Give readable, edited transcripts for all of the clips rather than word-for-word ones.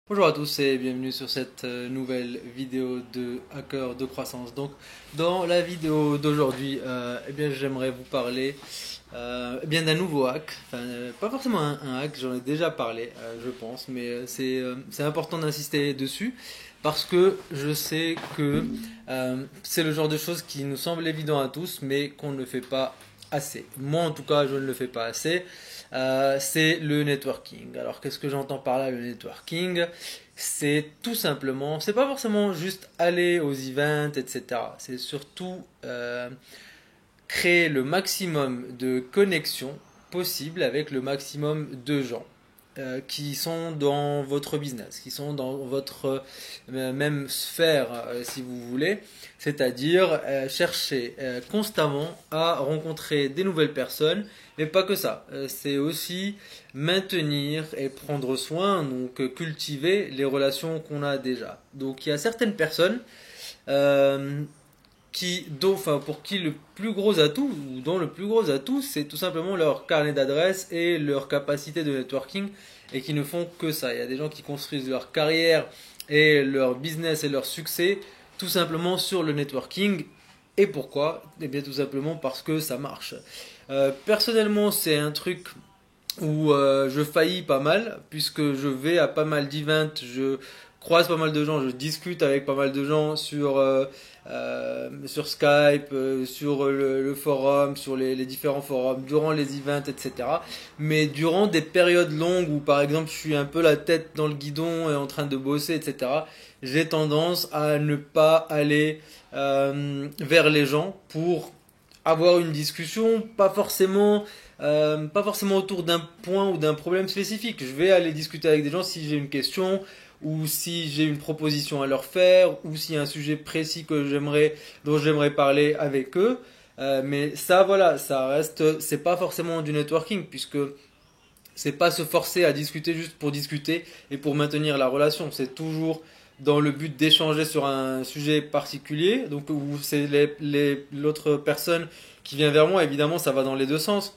Bonjour à tous et bienvenue sur cette nouvelle vidéo de Hacker de croissance. Donc, dans la vidéo d'aujourd'hui, j'aimerais vous parler d'un nouveau hack. Enfin, pas forcément un hack, j'en ai déjà parlé, je pense, mais c'est important d'insister dessus parce que je sais que c'est le genre de choses qui nous semble évident à tous, mais qu'on ne fait pas assez. Moi, en tout cas, je ne le fais pas assez. C'est le networking. Alors, qu'est-ce que j'entends par là, le networking? C'est tout simplement, c'est pas forcément juste aller aux events, etc. C'est surtout créer le maximum de connexions possibles avec le maximum de gens qui sont dans votre business, qui sont dans votre même sphère, si vous voulez, c'est-à-dire chercher constamment à rencontrer des nouvelles personnes, mais pas que ça. C'est aussi maintenir et prendre soin, donc cultiver les relations qu'on a déjà. Donc il y a certaines personnes euh, pour qui le plus gros atout, ou dont le plus gros atout, c'est tout simplement leur carnet d'adresses et leur capacité de networking, et qui ne font que ça. Il y a des gens qui construisent leur carrière et leur business et leur succès tout simplement sur le networking. Et pourquoi? Eh bien tout simplement parce que ça marche. Personnellement, c'est un truc où je faillis pas mal, puisque je vais à pas mal d'events, je croise pas mal de gens, je discute avec pas mal de gens sur Skype, sur le forum, sur les différents forums, durant les events, etc. Mais durant des périodes longues où par exemple je suis un peu la tête dans le guidon et en train de bosser, etc., j'ai tendance à ne pas aller vers les gens pour avoir une discussion, pas forcément autour d'un point ou d'un problème spécifique. Je vais aller discuter avec des gens si j'ai une question ou si j'ai une proposition à leur faire ou s'il y a un sujet précis dont j'aimerais parler avec eux. Mais ça, voilà, ça reste, c'est pas forcément du networking puisque c'est pas se forcer à discuter juste pour discuter et pour maintenir la relation. C'est toujours dans le but d'échanger sur un sujet particulier. Donc, où c'est l'autre personne qui vient vers moi, évidemment, ça va dans les deux sens.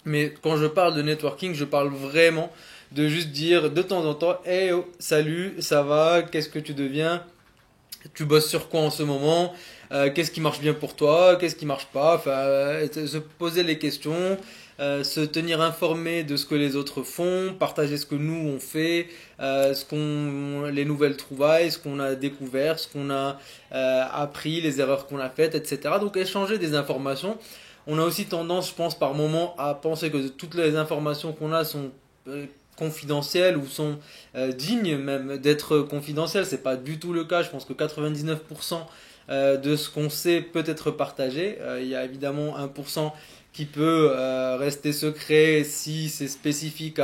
Mais quand je parle de networking, je parle vraiment de juste dire de temps en temps, hey, oh, salut, ça va, qu'est-ce que tu deviens? Tu bosses sur quoi en ce moment? Qu'est-ce qui marche bien pour toi? Qu'est-ce qui marche pas? Enfin, se poser les questions, se tenir informé de ce que les autres font, partager ce que nous on fait, les nouvelles trouvailles, ce qu'on a découvert, ce qu'on a appris, les erreurs qu'on a faites, etc. Donc échanger des informations. On a aussi tendance, je pense, par moment, à penser que toutes les informations qu'on a sont confidentielles ou sont dignes même d'être confidentielles. C'est pas du tout le cas. Je pense que 99% de ce qu'on sait peut être partagé. Il y a évidemment 1% qui peut rester secret si c'est spécifique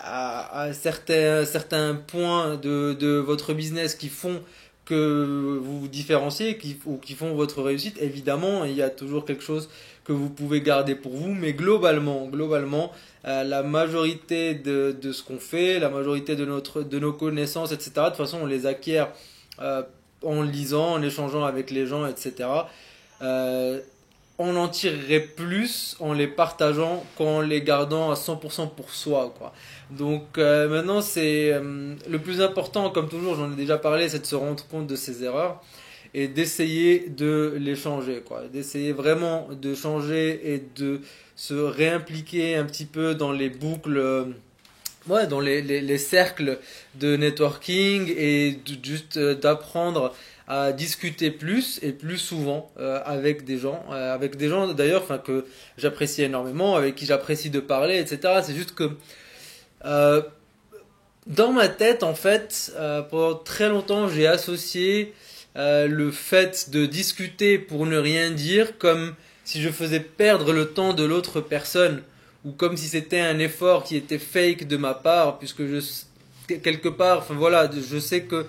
à certains points de votre business qui font que vous vous différenciez ou qui font votre réussite. Évidemment, il y a toujours quelque chose que vous pouvez garder pour vous, mais globalement, la majorité de ce qu'on fait, la majorité de nos connaissances, etc., de toute façon, on les acquiert en lisant, en échangeant avec les gens, etc. Euh, on en tirerait plus en les partageant qu'en les gardant à 100% pour soi, quoi. Donc maintenant, c'est le plus important, comme toujours, j'en ai déjà parlé, c'est de se rendre compte de ses erreurs et d'essayer de les changer, quoi. D'essayer vraiment de changer et de se réimpliquer un petit peu dans les boucles, ouais, dans les cercles de networking et juste d'apprendre à discuter plus et plus souvent avec des gens d'ailleurs, enfin que j'apprécie énormément, avec qui j'apprécie de parler, etc. C'est juste que euh, dans ma tête, en fait, pendant très longtemps, j'ai associé le fait de discuter pour ne rien dire comme si je faisais perdre le temps de l'autre personne ou comme si c'était un effort qui était fake de ma part, puisque quelque part, enfin voilà, je sais que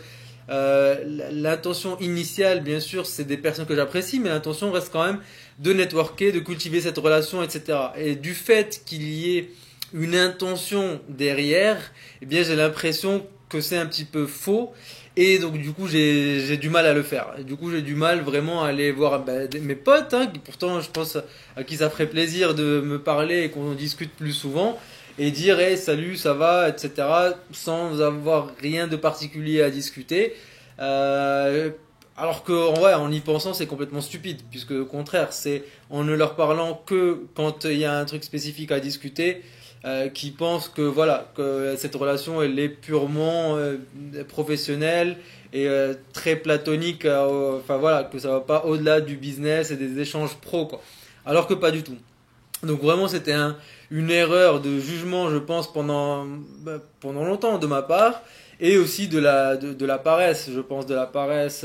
l'intention initiale, bien sûr, c'est des personnes que j'apprécie, mais l'intention reste quand même de networker, de cultiver cette relation, etc. Et du fait qu'il y ait une intention derrière, eh bien j'ai l'impression que c'est un petit peu faux et donc du coup j'ai du mal à le faire. Et du coup j'ai du mal vraiment à aller voir mes potes, hein, qui pourtant je pense à qui ça ferait plaisir de me parler et qu'on en discute plus souvent. et dire hey, salut, ça va, etc. sans avoir rien de particulier à discuter. Euh, alors que en vrai, en y pensant, c'est complètement stupide, puisque au contraire, c'est en ne leur parlant que quand il y a un truc spécifique à discuter, qui pensent que voilà, que cette relation elle est purement professionnelle et très platonique, enfin voilà, que ça va pas au-delà du business et des échanges pro quoi. Alors que pas du tout. Donc vraiment c'était une erreur de jugement je pense pendant longtemps de ma part et aussi de la paresse je pense de la paresse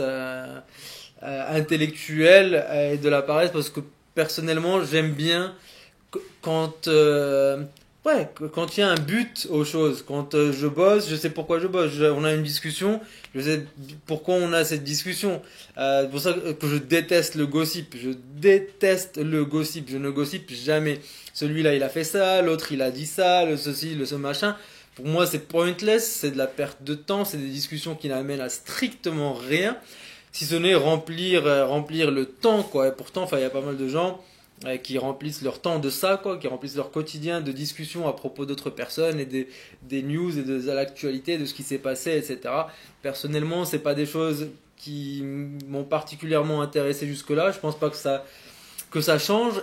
intellectuelle et de la paresse parce que personnellement j'aime bien quand quand il y a un but aux choses, quand je bosse, je sais pourquoi je bosse. On a une discussion, je sais pourquoi on a cette discussion. C'est pour ça que je déteste le gossip. Je déteste le gossip. Je ne gossip jamais. Celui-là, il a fait ça, l'autre, il a dit ça, le ceci, le ce machin. Pour moi, c'est pointless, c'est de la perte de temps, c'est des discussions qui n'amènent à strictement rien, si ce n'est remplir le temps, quoi. Et pourtant, enfin, il y a pas mal de gens qui remplissent leur temps de ça, quoi, qui remplissent leur quotidien de discussions à propos d'autres personnes et des news et de l'actualité, de ce qui s'est passé, etc. Personnellement, c'est pas des choses qui m'ont particulièrement intéressé jusque-là. Je pense pas que ça change.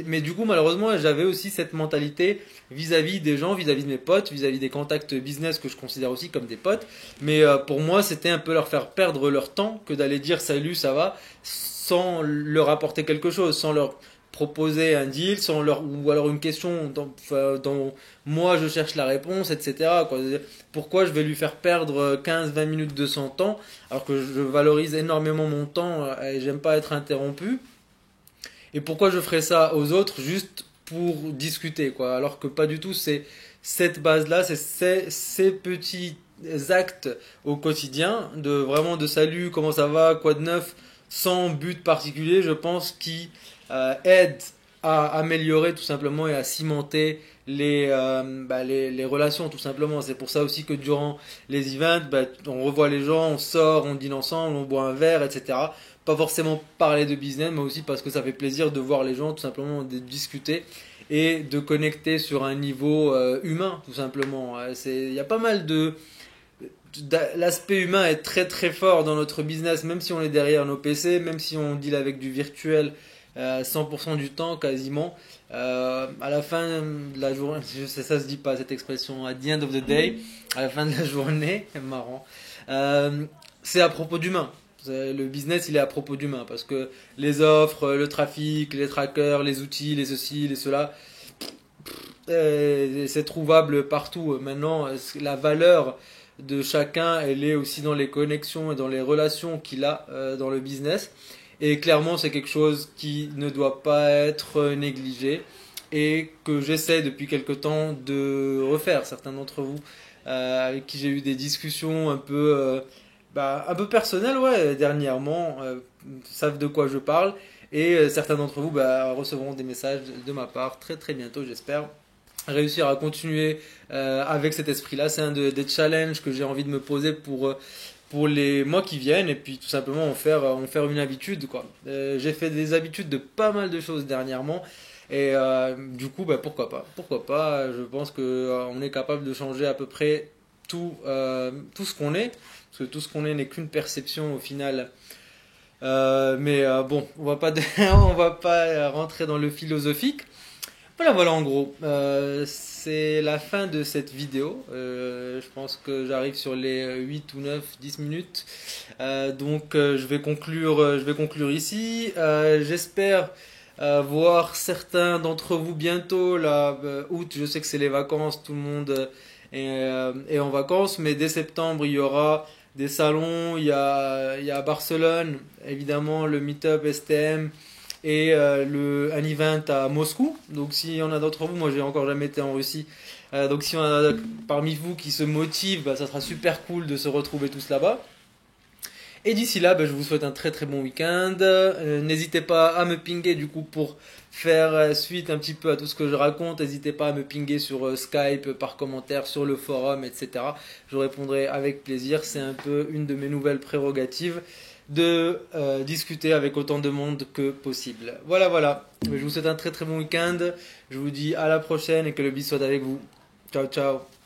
Mais du coup, malheureusement, j'avais aussi cette mentalité vis-à-vis des gens, vis-à-vis de mes potes, vis-à-vis des contacts business que je considère aussi comme des potes. Mais pour moi, c'était un peu leur faire perdre leur temps que d'aller dire salut, ça va, sans leur apporter quelque chose, sans leur proposer un deal, sans leur, ou alors une question dont moi je cherche la réponse, etc. Quoi. Pourquoi je vais lui faire perdre 15-20 minutes de son temps alors que je valorise énormément mon temps et j'aime pas être interrompu. Et pourquoi je ferais ça aux autres juste pour discuter, quoi. Alors que pas du tout, c'est cette base-là, c'est ces petits actes au quotidien, de vraiment de salut, comment ça va, quoi de neuf, sans but particulier, je pense, qui aident à améliorer tout simplement et à cimenter les relations tout simplement. C'est pour ça aussi que durant les events, on revoit les gens, on sort, on dîne ensemble, on boit un verre, etc. Pas forcément parler de business, mais aussi parce que ça fait plaisir de voir les gens, tout simplement de discuter et de connecter sur un niveau humain, tout simplement. Il y a pas mal l'aspect humain est très très fort dans notre business, même si on est derrière nos PC, même si on deal avec du virtuel 100% du temps quasiment. À la fin de la journée, je sais ça se dit pas cette expression, at the end of the day, à la fin de la journée, marrant, c'est à propos d'humain. Le business, il est à propos d'humain parce que les offres, le trafic, les trackers, les outils, les ceci, les cela, c'est trouvable partout. Maintenant, la valeur de chacun, elle est aussi dans les connexions et dans les relations qu'il a dans le business. Et clairement, c'est quelque chose qui ne doit pas être négligé et que j'essaie depuis quelque temps de refaire. Certains d'entre vous avec qui j'ai eu des discussions un peu personnelles, ouais, dernièrement, savent de quoi je parle. Et certains d'entre vous recevront des messages de ma part très très bientôt, j'espère. Réussir à continuer avec cet esprit-là, c'est des challenges que j'ai envie de me poser pour les mois qui viennent et puis tout simplement en faire une habitude quoi. J'ai fait des habitudes de pas mal de choses dernièrement et du coup pourquoi pas, je pense que on est capable de changer à peu près tout ce qu'on est parce que tout ce qu'on est n'est qu'une perception au final. Bon, on va pas on va pas rentrer dans le philosophique. Voilà, en gros, c'est la fin de cette vidéo. Je pense que j'arrive sur les 8 ou 9, 10 minutes. Je vais conclure ici. J'espère voir certains d'entre vous bientôt. Là, août, je sais que c'est les vacances, tout le monde est en vacances, mais dès septembre, il y aura des salons. Il y a à Barcelone, évidemment, le Meetup STM et un event à Moscou. Donc s'il y en a d'entre vous, moi j'ai encore jamais été en Russie, donc s'il y en a parmi vous qui se motivent, ça sera super cool de se retrouver tous là-bas. Et d'ici là, je vous souhaite un très très bon week-end. N'hésitez pas à me pinguer du coup pour faire suite un petit peu à tout ce que je raconte. N'hésitez pas à me pinguer sur Skype, par commentaire, sur le forum, etc. Je répondrai avec plaisir. C'est un peu une de mes nouvelles prérogatives de discuter avec autant de monde que possible. Voilà. Je vous souhaite un très très bon week-end. Je vous dis à la prochaine et que le bis soit avec vous. Ciao, ciao.